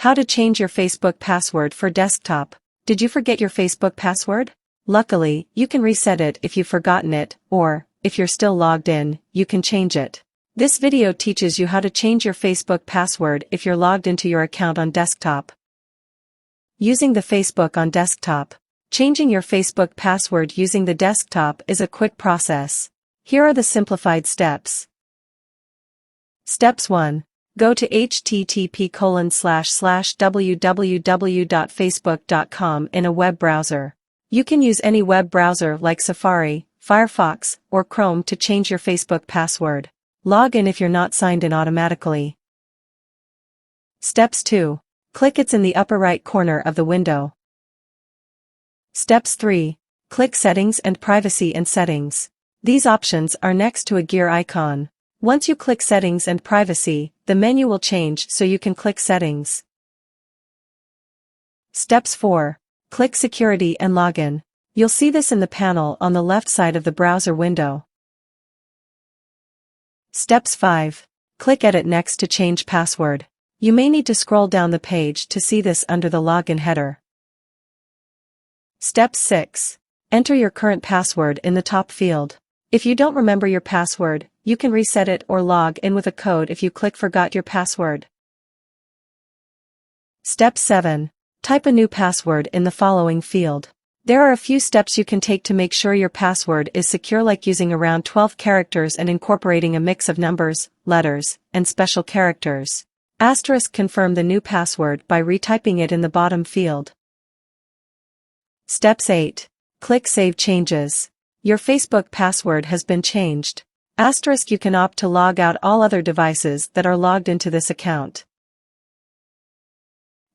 How to change your Facebook password for desktop. Did you forget your Facebook password? Luckily, you can reset it if you've forgotten it, or, if you're still logged in, you can change it. This video teaches you how to change your Facebook password if you're logged into your account on desktop. Using the Facebook on desktop. Changing your Facebook password using the desktop is a quick process. Here are the simplified steps. Steps 1. Go to http://www.facebook.com in a web browser. You can use any web browser like Safari, Firefox, or Chrome to change your Facebook password. Log in if you're not signed in automatically. Steps 2. Click it's in the upper right corner of the window. Steps 3. Click Settings and Privacy and Settings. These options are next to a gear icon. Once you click Settings and Privacy, the menu will change so you can click Settings. Steps 4. Click Security and Login. You'll see this in the panel on the left side of the browser window. Steps 5. Click Edit next to change password. You may need to scroll down the page to see this under the login header. Step 6. Enter your current password in the top field. If you don't remember your password, you can reset it or log in with a code if you click Forgot your password. Step 7. Type a new password in the following field. There are a few steps you can take to make sure your password is secure, like using around 12 characters and incorporating a mix of numbers, letters, and special characters. Confirm the new password by retyping it in the bottom field. Steps 8. Click Save Changes. Your Facebook password has been changed. You can opt to log out all other devices that are logged into this account.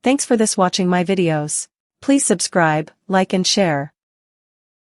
Thanks for watching my videos. Please subscribe, like and share.